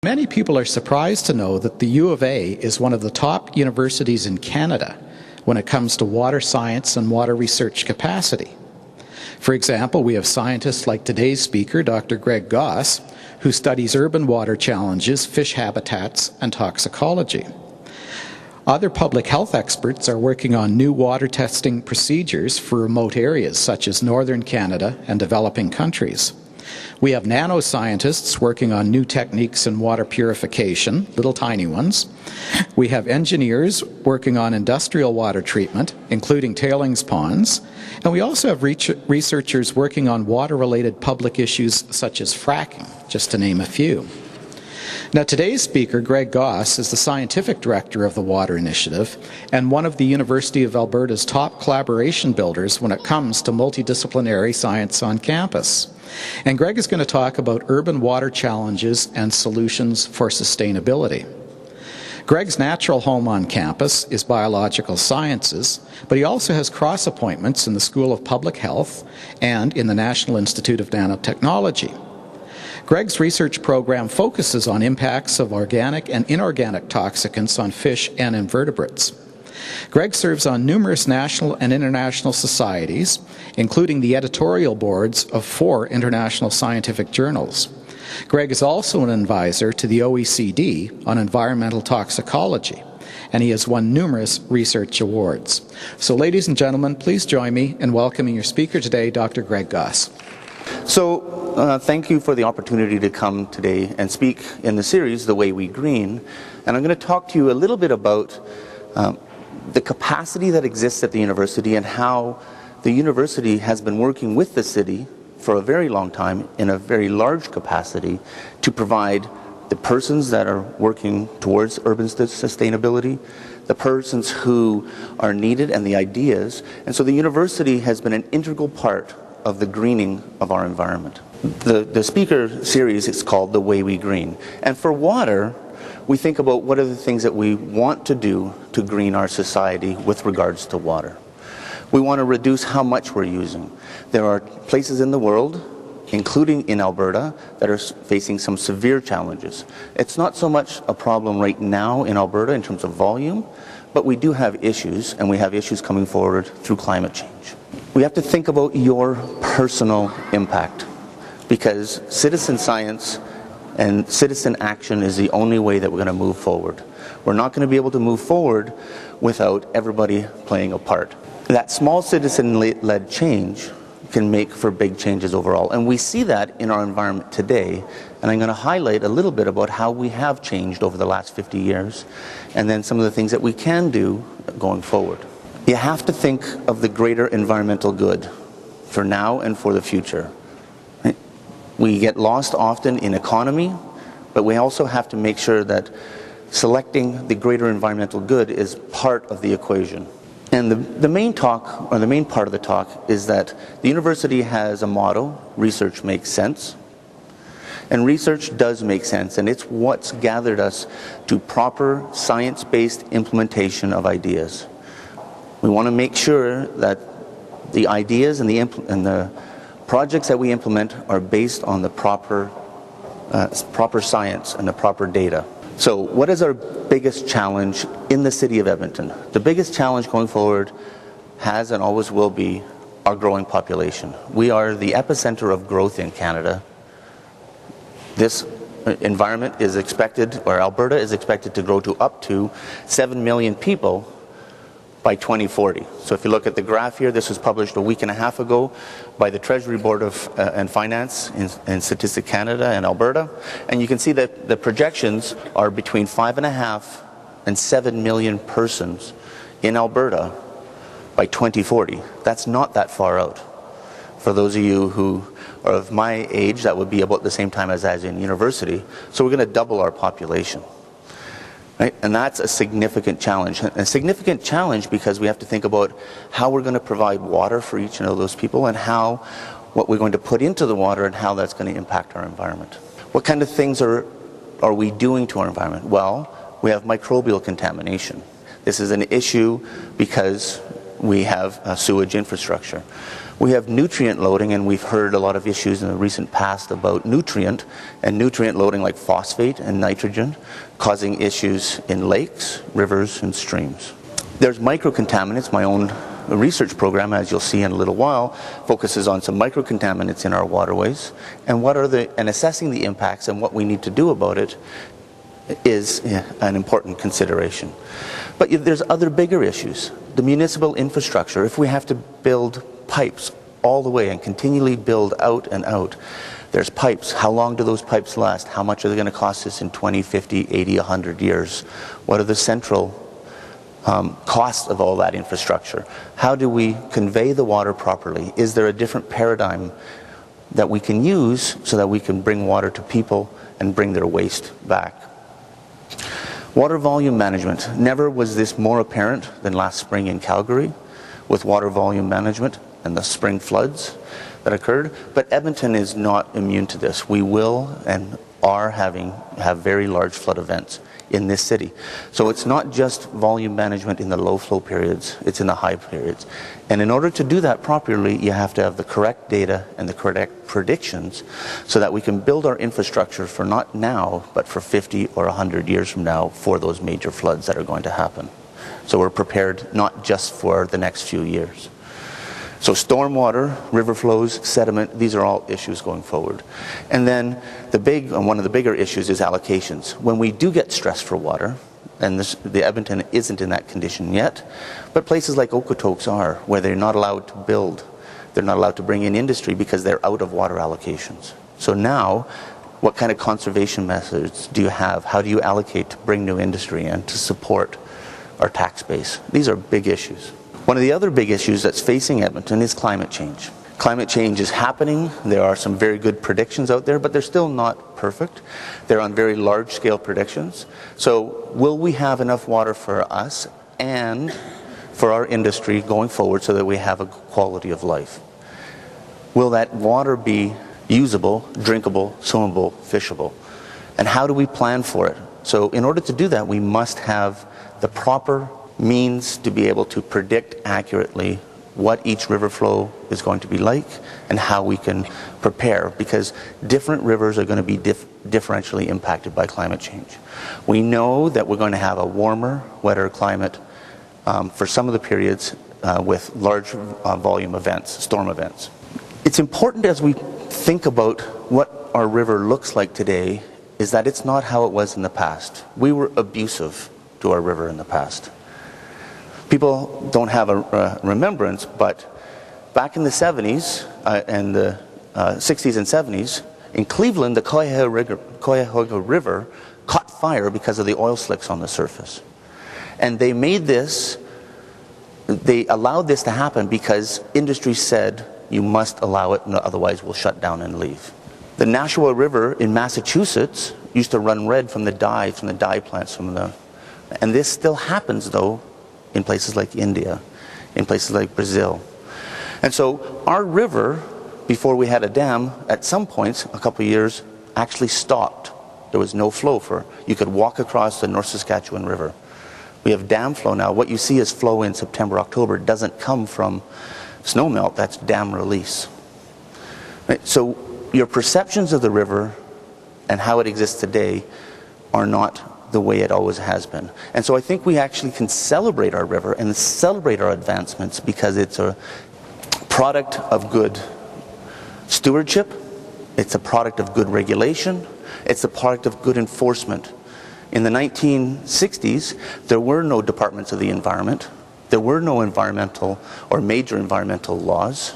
Many people are surprised to know that the U of A is one of the top universities in Canada when it comes to water science and water research capacity. For example, we have scientists like today's speaker, Dr. Greg Goss, who studies urban water challenges, fish habitats, and toxicology. Other public health experts are working on new water testing procedures for remote areas such as northern Canada and developing countries. We have nanoscientists working on new techniques in water purification, little tiny ones. We have engineers working on industrial water treatment, including tailings ponds. And we also have researchers working on water-related public issues such as fracking, just to name a few. Now, today's speaker, Greg Goss, is the scientific director of the Water Initiative and one of the University of Alberta's top collaboration builders when it comes to multidisciplinary science on campus. And Greg is going to talk about urban water challenges and solutions for sustainability. Greg's natural home on campus is biological sciences, but he also has cross appointments in the School of Public Health and in the National Institute of Nanotechnology. Greg's research program focuses on impacts of organic and inorganic toxicants on fish and invertebrates. Greg serves on numerous national and international societies, including the editorial boards of 4 international scientific journals. Greg is also an advisor to the OECD on environmental toxicology, and he has won numerous research awards. So, ladies and gentlemen, please join me in welcoming your speaker today, Dr. Greg Goss. So, thank you for the opportunity to come today and speak in the series, The Way We Green. And I'm going to talk to you a little bit about the capacity that exists at the university and how the university has been working with the city for a very long time in a very large capacity to provide the persons that are working towards urban sustainability, the persons who are needed, and the ideas. And so the university has been an integral part of the greening of our environment. The speaker series is called The Way We Green. And for water, we think about what are the things that we want to do to green our society with regards to water. We want to reduce how much we're using. There are places in the world, including in Alberta, that are facing some severe challenges. It's not so much a problem right now in Alberta in terms of volume, but we do have issues, and we have issues coming forward through climate change. We have to think about your personal impact, because citizen science and citizen action is the only way that we're going to move forward. We're not going to be able to move forward without everybody playing a part. That small citizen-led change can make for big changes overall. And we see that in our environment today. And I'm going to highlight a little bit about how we have changed over the last 50 years, and then some of the things that we can do going forward. You have to think of the greater environmental good for now and for the future. We get lost often in economy, but we also have to make sure that selecting the greater environmental good is part of the equation. And the main talk, or the main part of the talk, is that the university has a motto: research makes sense. And research does make sense, and it's what's gathered us to proper science-based implementation of ideas. We want to make sure that the ideas and the projects that we implement are based on the proper science and the proper data. So what is our biggest challenge in the city of Edmonton? The biggest challenge going forward has and always will be our growing population. We are the epicenter of growth in Canada. This environment is expected, or Alberta is expected to grow to up to 7 million people by 2040. So if you look at the graph here, this was published a week and a half ago by the Treasury Board of and Finance in Statistics Canada and Alberta, and you can see that the projections are between 5.5 and 7 million persons in Alberta by 2040. That's not that far out. For those of you who are of my age, that would be about the same time as in university. So we're going to double our population. Right? And that's a significant challenge. A significant challenge because we have to think about how we're going to provide water for each one of those people, and what we're going to put into the water and how that's going to impact our environment. What kind of things are we doing to our environment? Well, we have microbial contamination. This is an issue because we have sewage infrastructure. We have nutrient loading, and we've heard a lot of issues in the recent past about nutrient loading like phosphate and nitrogen causing issues in lakes, rivers, and streams. There's micro-contaminants. My own research program, as you'll see in a little while, focuses on some micro-contaminants in our waterways, and assessing the impacts and what we need to do about it is an important consideration. But there's other bigger issues. The municipal infrastructure, if we have to build pipes all the way and continually build out and out, there's pipes. How long do those pipes last? How much are they going to cost us in 20, 50, 80, 100 years? What are the central costs of all that infrastructure? How do we convey the water properly? Is there a different paradigm that we can use so that we can bring water to people and bring their waste back? Water volume management. Never was this more apparent than last spring in Calgary with water volume management and the spring floods that occurred. But Edmonton is not immune to this. We will and have very large flood events in this city. So it's not just volume management in the low flow periods, it's in the high periods. And in order to do that properly, you have to have the correct data and the correct predictions so that we can build our infrastructure for not now, but for 50 or 100 years from now for those major floods that are going to happen. So we're prepared not just for the next few years. So stormwater, river flows, sediment, these are all issues going forward. And then one of the bigger issues is allocations. When we do get stressed for water, and the Edmonton isn't in that condition yet, but places like Okotoks are, where they're not allowed to build, they're not allowed to bring in industry because they're out of water allocations. So now, what kind of conservation methods do you have? How do you allocate to bring new industry in to support our tax base? These are big issues. One of the other big issues that's facing Edmonton is climate change. Climate change is happening. There are some very good predictions out there, but they're still not perfect. They're on very large-scale predictions. So will we have enough water for us and for our industry going forward so that we have a quality of life? Will that water be usable, drinkable, swimmable, fishable? And how do we plan for it? So in order to do that, we must have the proper means to be able to predict accurately what each river flow is going to be like and how we can prepare, because different rivers are going to be differentially impacted by climate change. We know that we're going to have a warmer, wetter climate for some of the periods with large volume events, storm events. It's important as we think about what our river looks like today is that it's not how it was in the past. We were abusive to our river in the past. People don't have a remembrance, but back in the 70s and the 60s and 70s, in Cleveland, the Cuyahoga River caught fire because of the oil slicks on the surface. And they allowed this to happen because industry said, you must allow it, otherwise we'll shut down and leave. The Nashua River in Massachusetts used to run red from the dye plants and this still happens though in places like India, in places like Brazil. And so our river, before we had a dam, at some points, a couple of years, actually stopped. There was no flow you could walk across the North Saskatchewan River. We have dam flow now. What you see as flow in September, October doesn't come from snowmelt, that's dam release. Right? So your perceptions of the river and how it exists today are not the way it always has been. And so I think we actually can celebrate our river and celebrate our advancements because it's a product of good stewardship, it's a product of good regulation, it's a product of good enforcement. In the 1960s, there were no departments of the environment, there were no environmental or major environmental laws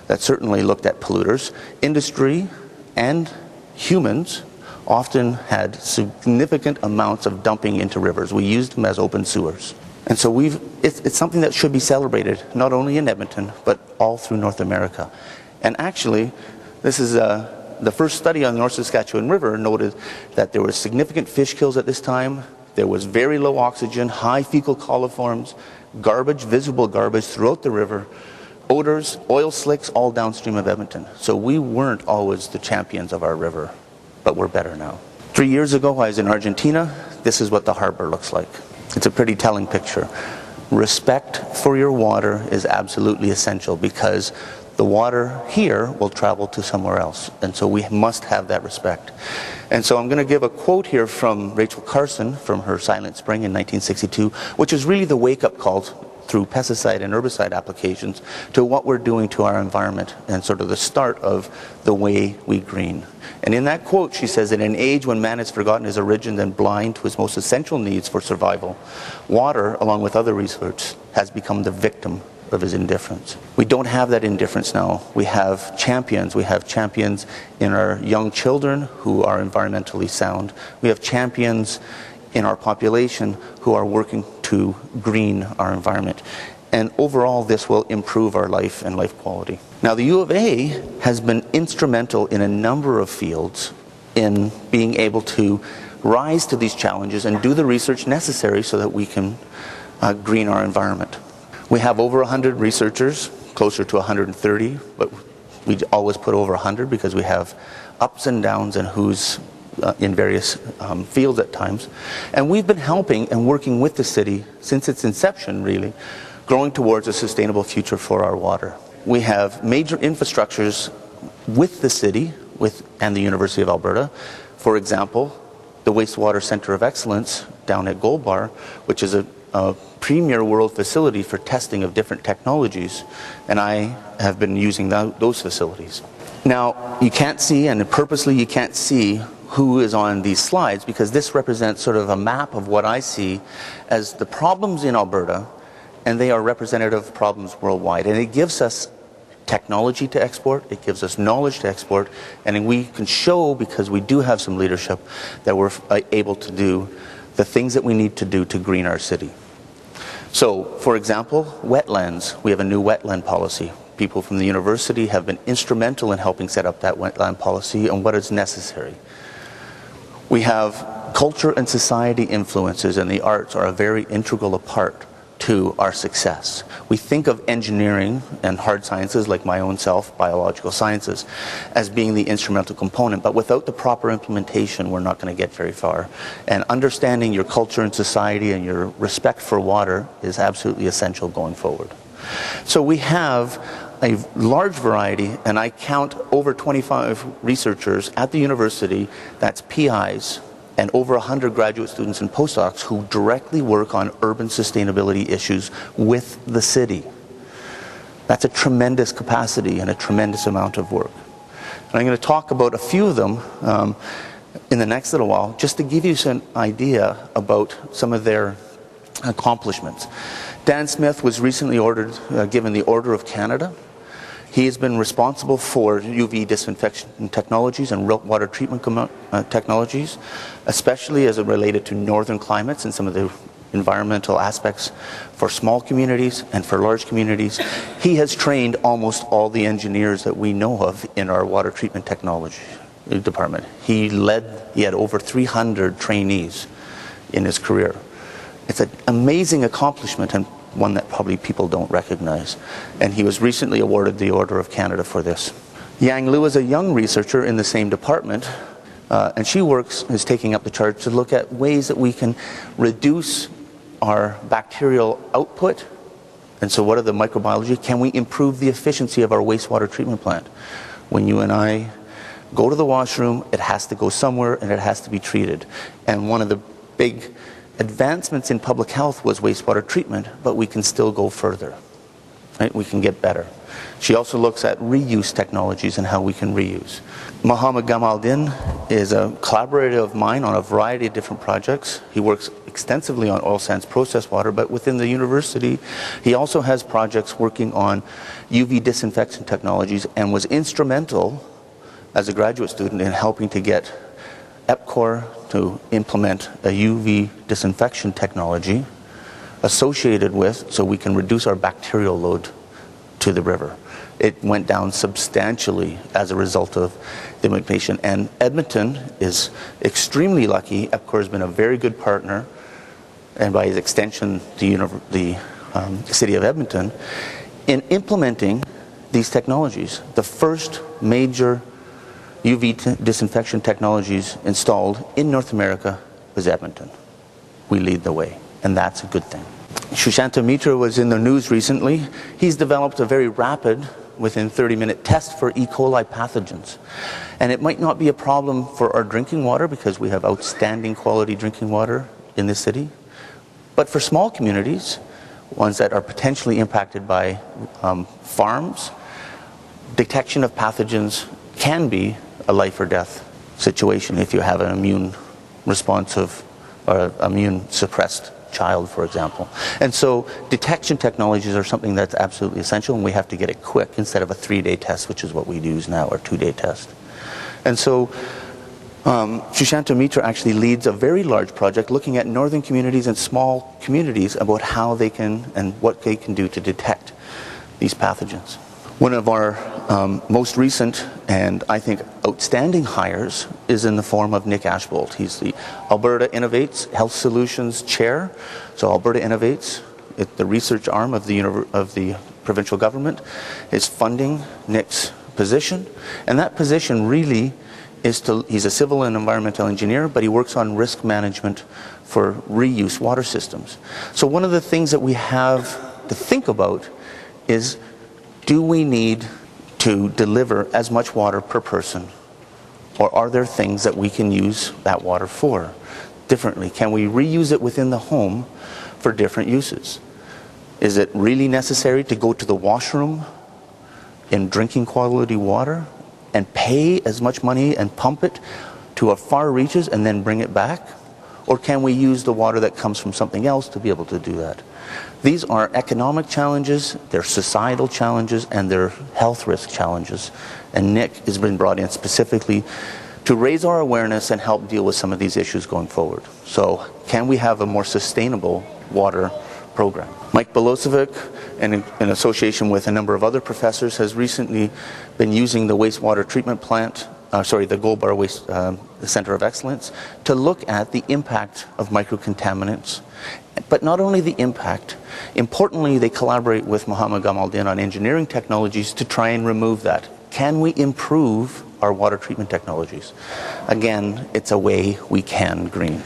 that certainly looked at polluters. Industry and humans often had significant amounts of dumping into rivers. We used them as open sewers. And so it's something that should be celebrated, not only in Edmonton, but all through North America. And actually, this is the first study on the North Saskatchewan River noted that there were significant fish kills at this time, there was very low oxygen, high fecal coliforms, garbage, visible garbage throughout the river, odors, oil slicks, all downstream of Edmonton. So we weren't always the champions of our river, but we're better now. 3 years ago, I was in Argentina. This is what the harbor looks like. It's a pretty telling picture. Respect for your water is absolutely essential because the water here will travel to somewhere else. And so we must have that respect. And so I'm going to give a quote here from Rachel Carson from her Silent Spring in 1962, which is really the wake-up call through pesticide and herbicide applications to what we're doing to our environment and sort of the start of the way we green. And in that quote, she says, in an age when man has forgotten his origin and blind to his most essential needs for survival, water, along with other resources, has become the victim of his indifference. We don't have that indifference now. We have champions. We have champions in our young children who are environmentally sound. We have champions in our population who are working to green our environment. And overall, this will improve our life and life quality. Now, the U of A has been instrumental in a number of fields in being able to rise to these challenges and do the research necessary so that we can green our environment. We have over 100 researchers, closer to 130, but we always put over 100 because we have ups and downs and who's in various fields at times. And we've been helping and working with the city since its inception, really, growing towards a sustainable future for our water. We have major infrastructures with the city and the University of Alberta. For example, the Wastewater Centre of Excellence down at Gold Bar, which is a premier world facility for testing of different technologies, and I have been using those facilities. Now, you can't see, and purposely you can't see who is on these slides, because this represents sort of a map of what I see as the problems in Alberta, and they are representative problems worldwide. And it gives us technology to export, it gives us knowledge to export, and we can show, because we do have some leadership, that we're able to do the things that we need to do to green our city. So, for example, wetlands. We have a new wetland policy. People from the university have been instrumental in helping set up that wetland policy and what is necessary. We have culture and society influences, and the arts are a very integral part to our success. We think of engineering and hard sciences, like my own self, biological sciences, as being the instrumental component, but without the proper implementation, we're not going to get very far. And understanding your culture and society and your respect for water is absolutely essential going forward. So we have a large variety, and I count over 25 researchers at the university, that's PIs, and over 100 graduate students and postdocs who directly work on urban sustainability issues with the city. That's a tremendous capacity and a tremendous amount of work. And I'm going to talk about a few of them in the next little while, just to give you some idea about some of their accomplishments. Dan Smith was recently given the Order of Canada. He has been responsible for UV disinfection technologies and water treatment technologies, especially as it related to northern climates and some of the environmental aspects for small communities and for large communities. He has trained almost all the engineers that we know of in our water treatment technology department. He had over 300 trainees in his career. It's an amazing accomplishment, and one that probably people don't recognize. And he was recently awarded the Order of Canada for this. Yang Liu is a young researcher in the same department, and she is taking up the charge to look at ways that we can reduce our bacterial output. And so what are the microbiology? Can we improve the efficiency of our wastewater treatment plant? When you and I go to the washroom, it has to go somewhere and it has to be treated. And one of the big advancements in public health was wastewater treatment, but we can still go further. Right? We can get better. She also looks at reuse technologies and how we can reuse. Mohammed Gamaldin is a collaborator of mine on a variety of different projects. He works extensively on oil sands process water, but within the university, he also has projects working on UV disinfection technologies and was instrumental as a graduate student in helping to get EPCOR to implement a UV disinfection technology associated with, so we can reduce our bacterial load to the river. It went down substantially as a result of the implementation. And Edmonton is extremely lucky. EPCOR has been a very good partner, and by his extension, the City of Edmonton, in implementing these technologies. The first major UV disinfection technologies installed in North America was Edmonton. We lead the way, and that's a good thing. Sushanta Mitra was in the news recently. He's developed a very rapid within 30-minute test for E. coli pathogens. And it might not be a problem for our drinking water because we have outstanding quality drinking water in this city. But for small communities, ones that are potentially impacted by farms, detection of pathogens can be a life or death situation if you have an immune responsive or immune suppressed child, for example. And so detection technologies are something that's absolutely essential, and we have to get it quick instead of a 3-day test, which is what we use now, or 2-day test. And so Sushanta Mitra actually leads a very large project looking at northern communities and small communities about how they can and what they can do to detect these pathogens. One of our most recent and I think outstanding hires is in the form of Nick Ashbolt. He's the Alberta Innovates Health Solutions Chair. So Alberta Innovates, the research arm of the provincial government, is funding Nick's position. And that position really is he's a civil and environmental engineer, but he works on risk management for reuse water systems. So one of the things that we have to think about is, do we need to deliver as much water per person, or are there things that we can use that water for differently? Can we reuse it within the home for different uses? Is it really necessary to go to the washroom in drinking quality water and pay as much money and pump it to our far reaches and then bring it back? Or can we use the water that comes from something else to be able to do that? These are economic challenges, they're societal challenges, and they're health risk challenges. And Nick has been brought in specifically to raise our awareness and help deal with some of these issues going forward. So can we have a more sustainable water program? Mike Belosevic, in association with a number of other professors, has recently been using the wastewater treatment plant, the Gold Bar Waste Center of Excellence, to look at the impact of micro-contaminants. But not only the impact, importantly, they collaborate with Mohammed Gamaldin on engineering technologies to try and remove that. Can we improve our water treatment technologies? Again, it's a way we can green.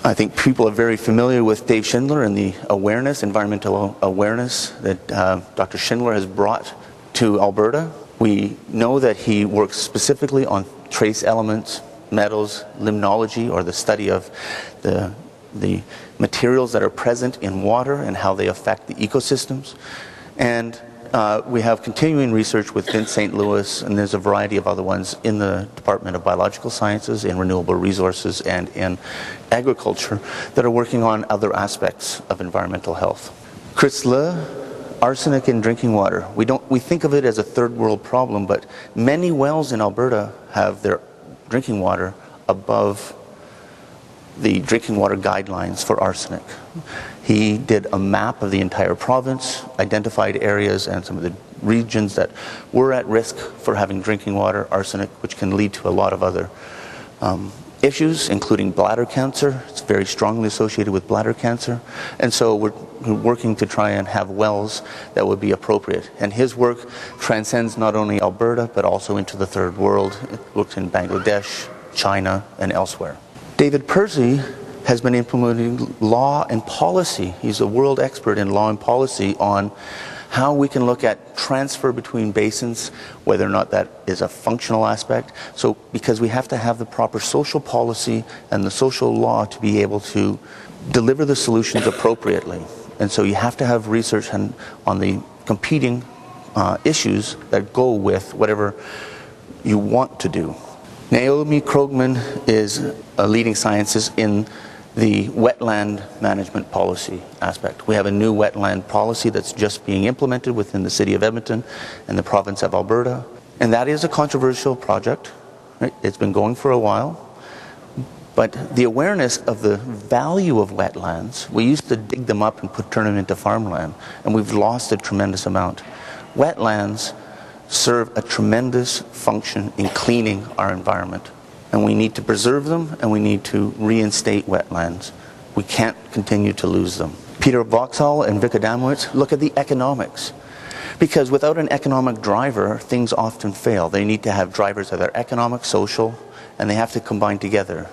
I think people are very familiar with Dave Schindler and the awareness, environmental awareness that Dr. Schindler has brought to Alberta. We know that he works specifically on trace elements, metals, limnology, or the study of the materials that are present in water and how they affect the ecosystems. And we have continuing research with Vince St. Louis, and there's a variety of other ones in the Department of Biological Sciences, in Renewable Resources, and in Agriculture that are working on other aspects of environmental health. Chris Le, arsenic in drinking water. We think of it as a third world problem, but many wells in Alberta have their drinking water above the drinking water guidelines for arsenic. He did a map of the entire province, identified areas and some of the regions that were at risk for having drinking water arsenic, which can lead to a lot of other issues, including bladder cancer. It's very strongly associated with bladder cancer. And so we're working to try and have wells that would be appropriate. And his work transcends not only Alberta, but also into the third world. It works in Bangladesh, China, and elsewhere. David Percy has been implementing law and policy. He's a world expert in law and policy on how we can look at transfer between basins, whether or not that is a functional aspect. So because we have to have the proper social policy and the social law to be able to deliver the solutions appropriately. And so you have to have research on the competing issues that go with whatever you want to do. Naomi Krogman is a leading scientist in the wetland management policy aspect. We have a new wetland policy that's just being implemented within the city of Edmonton and the province of Alberta. And that is a controversial project. Right? It's been going for a while. But the awareness of the value of wetlands, we used to dig them up and turn them into farmland, and we've lost a tremendous amount. Wetlands serve a tremendous function in cleaning our environment. And we need to preserve them, and we need to reinstate wetlands. We can't continue to lose them. Peter Vauxhall and Vic Adamowicz look at the economics. Because without an economic driver, things often fail. They need to have drivers that are economic, social, and they have to combine together.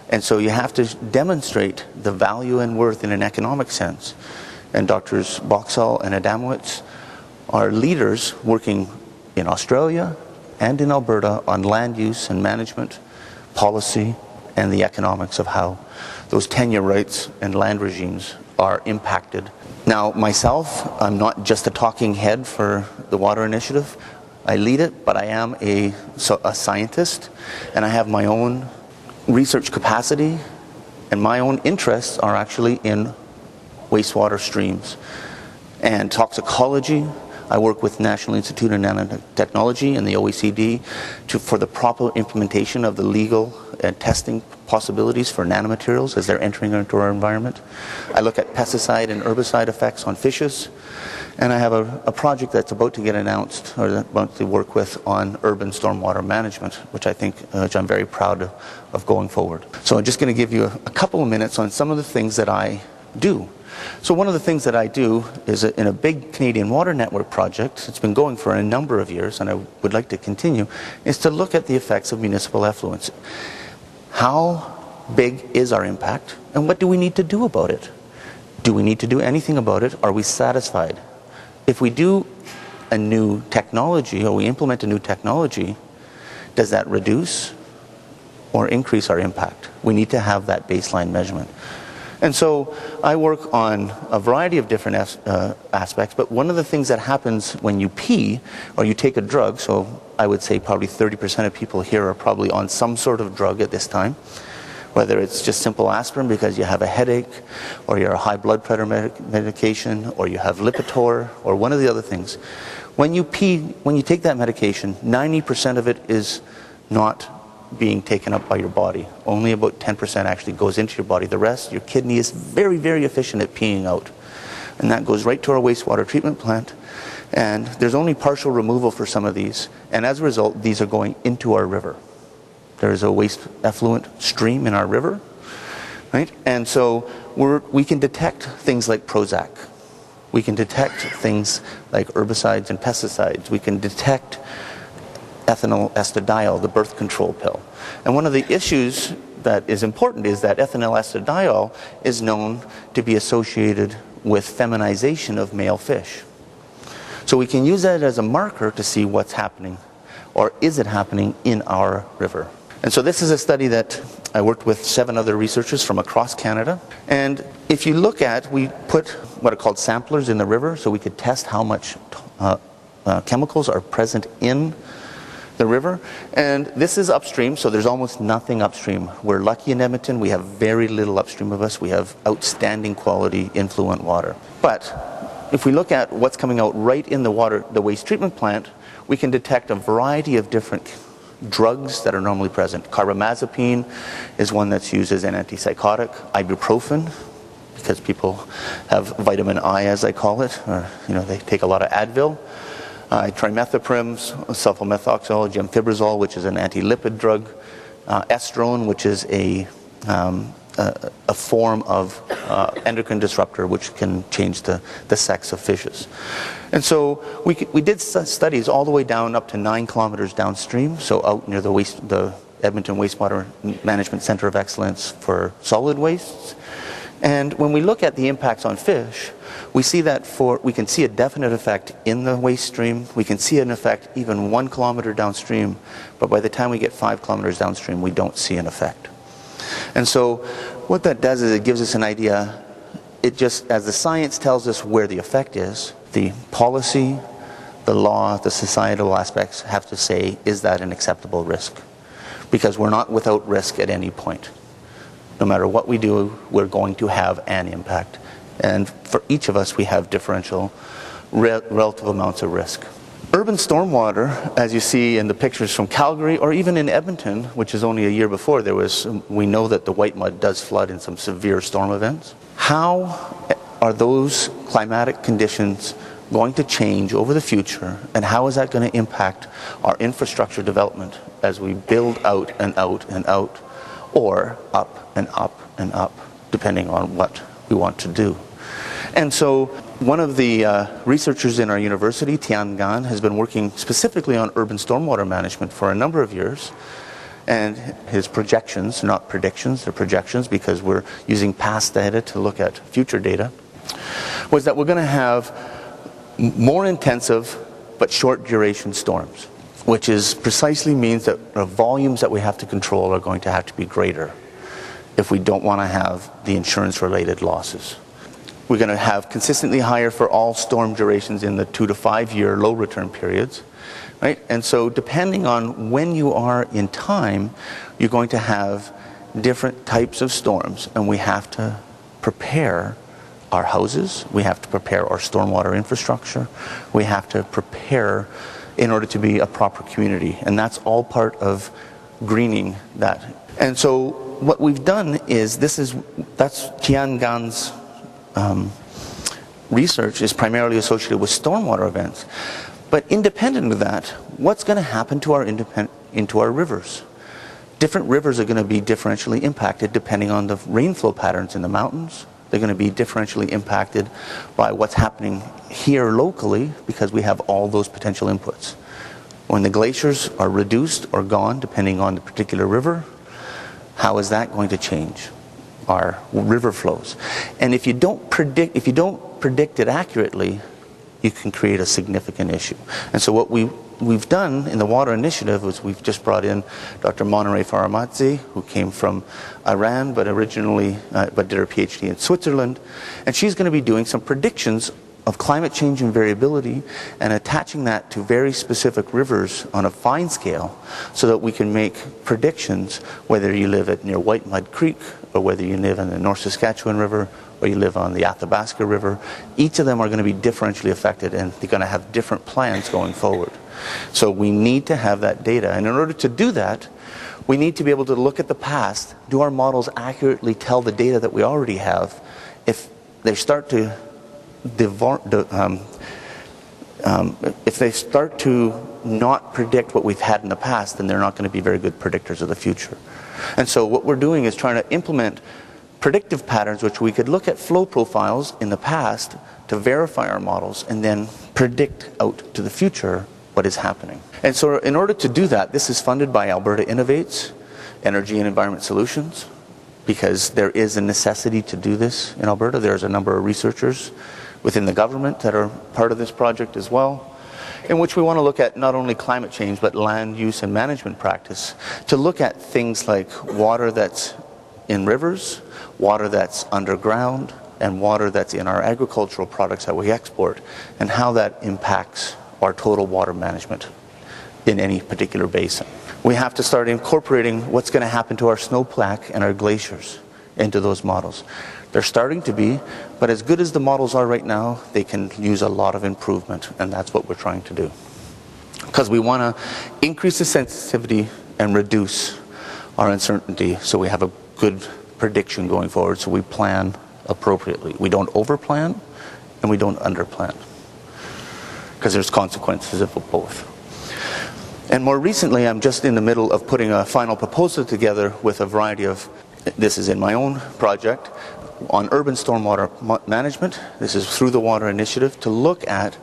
And so you have to demonstrate the value and worth in an economic sense. And Drs. Vauxhall and Adamowicz are leaders working in Australia and in Alberta on land use and management, policy, and the economics of how those tenure rights and land regimes are impacted. Now, myself, I'm not just a talking head for the Water Initiative. I lead it, but I am a scientist, and I have my own research capacity, and my own interests are actually in wastewater streams and toxicology. I work with National Institute of Nanotechnology and the OECD for the proper implementation of the legal and testing possibilities for nanomaterials as they're entering into our environment. I look at pesticide and herbicide effects on fishes, and I have a project that's about to get announced, or about to work with, on urban stormwater management, which I'm very proud of going forward. So I'm just going to give you a couple of minutes on some of the things that I do. So one of the things that I do is in a big Canadian water network project, it's been going for a number of years, and I would like to continue, is to look at the effects of municipal effluents. How big is our impact, and what do we need to do about it? Do we need to do anything about it? Are we satisfied? If we do a new technology, or we implement a new technology, does that reduce or increase our impact? We need to have that baseline measurement. And so I work on a variety of different aspects, but one of the things that happens when you pee or you take a drug, so I would say probably 30% of people here are probably on some sort of drug at this time, whether it's just simple aspirin because you have a headache, or you're a high blood pressure medication, or you have Lipitor, or one of the other things. When you pee, when you take that medication, 90% of it is not being taken up by your body. Only about 10% actually goes into your body. The rest, your kidney is very, very efficient at peeing out. And that goes right to our wastewater treatment plant. And there's only partial removal for some of these. And as a result, these are going into our river. There's a waste effluent stream in our river, right? And so we can detect things like Prozac. We can detect things like herbicides and pesticides. We can detect ethinyl estradiol, the birth control pill. And one of the issues that is important is that ethinyl estradiol is known to be associated with feminization of male fish. So we can use that as a marker to see what's happening, or is it happening in our river. And so this is a study that I worked with 7 other researchers from across Canada. And if you look at, we put what are called samplers in the river, so we could test how much chemicals are present in the river. And this is upstream, so there's almost nothing upstream. We're lucky in Edmonton, we have very little upstream of us. We have outstanding quality influent water. But if we look at what's coming out right in the water, the waste treatment plant, we can detect a variety of different drugs that are normally present. Carbamazepine is one that's used as an antipsychotic. Ibuprofen, because people have vitamin I, as I call it, or they take a lot of Advil. Trimethoprim, sulfamethoxazole, gemfibrozole, which is an anti-lipid drug, estrone, which is a form of endocrine disruptor which can change the sex of fishes. And so we did studies all the way down up to 9 kilometers downstream, so out near the Edmonton Wastewater Management Center of Excellence for solid wastes. And when we look at the impacts on fish, we see that we can see a definite effect in the waste stream. We can see an effect even 1 kilometer downstream, but by the time we get 5 kilometers downstream, we don't see an effect. And so what that does is it gives us an idea. It just, as the science tells us where the effect is, the policy, the law, the societal aspects have to say, is that an acceptable risk? Because we're not without risk at any point. No matter what we do, we're going to have an impact. And for each of us, we have differential relative amounts of risk. Urban stormwater, as you see in the pictures from Calgary, or even in Edmonton, which is only a year before, we know that the white mud does flood in some severe storm events. How are those climatic conditions going to change over the future, and how is that going to impact our infrastructure development as we build out and out and out, or up and up and up, depending on what we want to do? And so one of the researchers in our university, Tian Gan, has been working specifically on urban stormwater management for a number of years. And his projections, not predictions, they're projections because we're using past data to look at future data, was that we're going to have more intensive but short duration storms, which is precisely means that the volumes that we have to control are going to have to be greater if we don't want to have the insurance-related losses. We're going to have consistently higher for all storm durations in the 2 to 5 year low return periods, right? And so depending on when you are in time, you're going to have different types of storms, and we have to prepare our houses, we have to prepare our stormwater infrastructure, we have to prepare in order to be a proper community, and that's all part of greening that. And so what we've done is, that's Tiangan's research is primarily associated with stormwater events. But independent of that, what's going to happen to our rivers? Different rivers are going to be differentially impacted depending on the rainflow patterns in the mountains. They're going to be differentially impacted by what's happening here locally, because we have all those potential inputs. When the glaciers are reduced or gone, depending on the particular river, how is that going to change our river flows? And if you don't predict it accurately, you can create a significant issue. And so what we've done in the Water Initiative is we've just brought in Dr. Monterey Faramadze, who came from Iran but did her PhD in Switzerland, and she's going to be doing some predictions of climate change and variability and attaching that to very specific rivers on a fine scale, so that we can make predictions whether you live near White Mud Creek or whether you live in the North Saskatchewan River or you live on the Athabasca River. Each of them are going to be differentially affected, and they're going to have different plans going forward. So we need to have that data, and in order to do that, we need to be able to look at the past. Do our models accurately tell the data that we already have? If they start to not predict what we've had in the past, then they're not going to be very good predictors of the future. And so what we're doing is trying to implement predictive patterns, which we could look at flow profiles in the past to verify our models and then predict out to the future what is happening. And so in order to do that, this is funded by Alberta Innovates, Energy and Environment Solutions, because there is a necessity to do this in Alberta. There's a number of researchers within the government that are part of this project as well, in which we want to look at not only climate change but land use and management practice, to look at things like water that's in rivers, water that's underground, and water that's in our agricultural products that we export, and how that impacts our total water management in any particular basin. We have to start incorporating what's going to happen to our snowpack and our glaciers into those models. They're starting to be, but as good as the models are right now, they can use a lot of improvement, and that's what we're trying to do. Because we want to increase the sensitivity and reduce our uncertainty, so we have a good prediction going forward, so we plan appropriately. We don't overplan and we don't underplan, because there's consequences of both. And more recently, I'm just in the middle of putting a final proposal together with a variety of, this is in my own project, on urban stormwater management. This is through the Water Initiative, to look at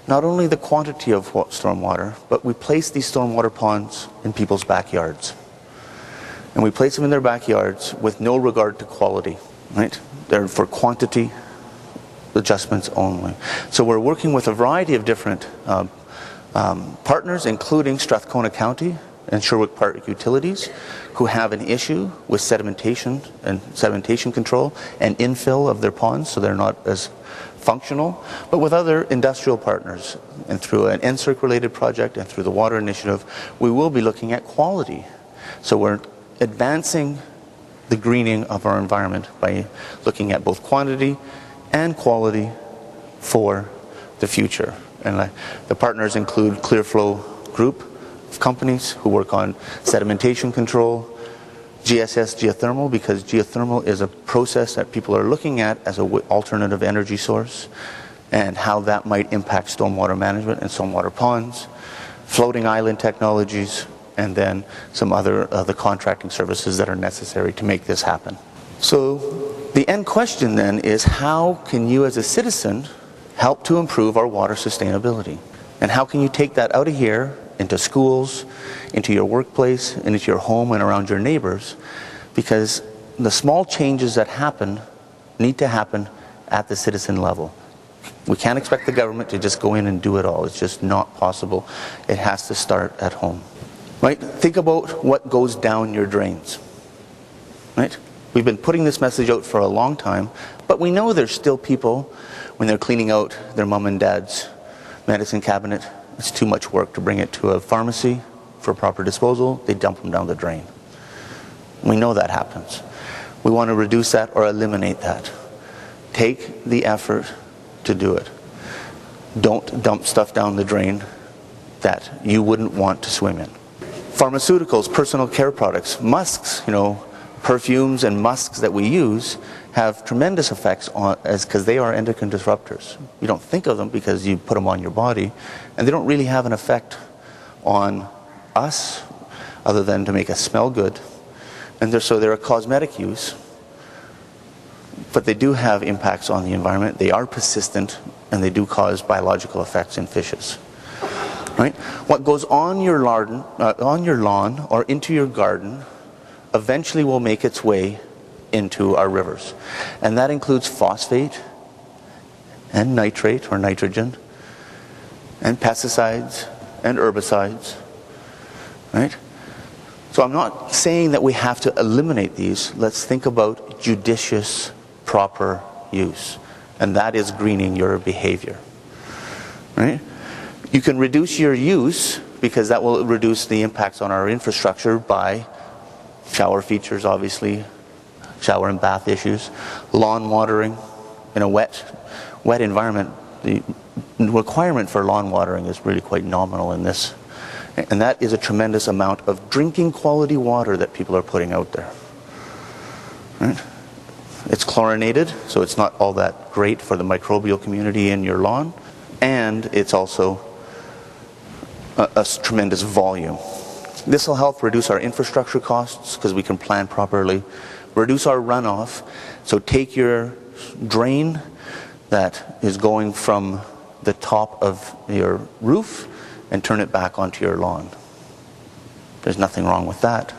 not only the quantity of stormwater, but we place these stormwater ponds in people's backyards. And we place them in their backyards with no regard to quality, right? They're for quantity adjustments only. So we're working with a variety of different partners, including Strathcona County and Sherwood Park Utilities, who have an issue with sedimentation and sedimentation control and infill of their ponds, so they're not as functional, but with other industrial partners. And through an NSERC-related project and through the Water Initiative, we will be looking at quality. So we're advancing the greening of our environment by looking at both quantity and quality for the future. And the partners include Clearflow Group of companies who work on sedimentation control, GSS geothermal, because geothermal is a process that people are looking at as an alternative energy source, and how that might impact stormwater management and stormwater ponds, floating island technologies, and then some other the contracting services that are necessary to make this happen. So the end question then is, how can you as a citizen help to improve our water sustainability? And how can you take that out of here into schools, into your workplace, and into your home and around your neighbors? Because the small changes that happen need to happen at the citizen level. We can't expect the government to just go in and do it all. It's just not possible. It has to start at home. Right? Think about what goes down your drains. Right? We've been putting this message out for a long time, but we know there's still people, when they're cleaning out their mom and dad's medicine cabinet, it's too much work to bring it to a pharmacy for proper disposal. They dump them down the drain. We know that happens. We want to reduce that or eliminate that. Take the effort to do it. Don't dump stuff down the drain that you wouldn't want to swim in. Pharmaceuticals, personal care products, musks, perfumes and musks that we use have tremendous effects because they are endocrine disruptors. You don't think of them because you put them on your body, and they don't really have an effect on us other than to make us smell good. And they're a cosmetic use, but they do have impacts on the environment. They are persistent, and they do cause biological effects in fishes. Right? What goes on your lawn or into your garden eventually will make its way into our rivers. And that includes phosphate and nitrate or nitrogen and pesticides and herbicides. Right? So I'm not saying that we have to eliminate these. Let's think about judicious, proper use. And that is greening your behavior. Right? You can reduce your use because that will reduce the impacts on our infrastructure by shower features, obviously, shower and bath issues, lawn watering. In a wet environment, the requirement for lawn watering is really quite nominal in this. And that is a tremendous amount of drinking quality water that people are putting out there. Right? It's chlorinated, so it's not all that great for the microbial community in your lawn. And it's also a tremendous volume. This will help reduce our infrastructure costs because we can plan properly, reduce our runoff. So take your drain that is going from the top of your roof and turn it back onto your lawn. There's nothing wrong with that.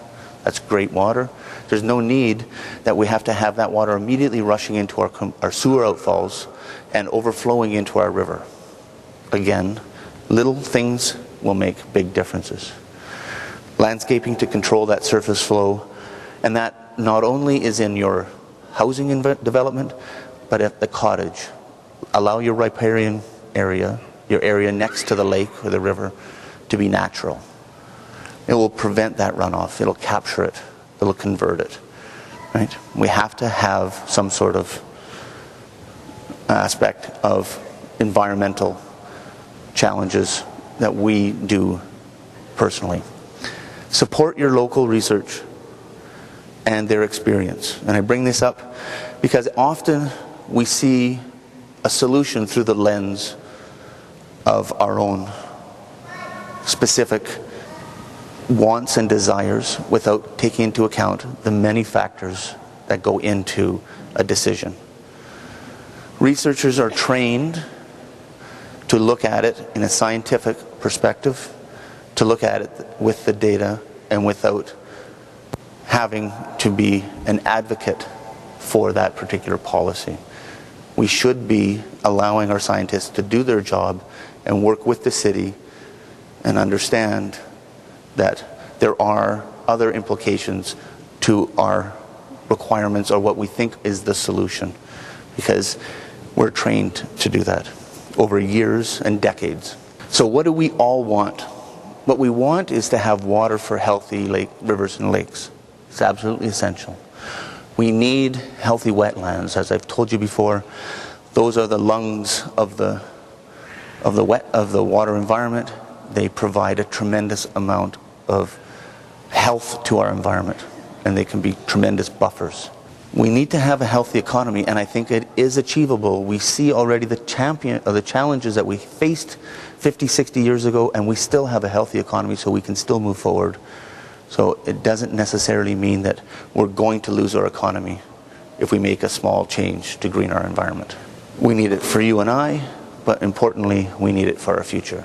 That's great water. There's no need that we have to have that water immediately rushing into our sewer outfalls and overflowing into our river. Again, little things will make big differences. Landscaping to control that surface flow, and that not only is in your housing development, but at the cottage. Allow your riparian area, your area next to the lake or the river, to be natural. It will prevent that runoff. It'll capture it. It'll convert it. Right? We have to have some sort of aspect of environmental challenges that we do personally. Support your local research and their experience. And I bring this up because often we see a solution through the lens of our own specific wants and desires without taking into account the many factors that go into a decision. Researchers are trained to look at it in a scientific perspective, to look at it with the data and without having to be an advocate for that particular policy. We should be allowing our scientists to do their job and work with the city and understand that there are other implications to our requirements or what we think is the solution, because we're trained to do that over years and decades. So what do we all want? What we want is to have water for healthy rivers and lakes. It's absolutely essential. We need healthy wetlands. As I've told you before, those are the lungs of the water environment. They provide a tremendous amount of health to our environment, and they can be tremendous buffers. We need to have a healthy economy, and I think it is achievable. We see already the challenges that we faced 50, 60 years ago, and we still have a healthy economy, so we can still move forward. So it doesn't necessarily mean that we're going to lose our economy if we make a small change to green our environment. We need it for you and I, but importantly, we need it for our future.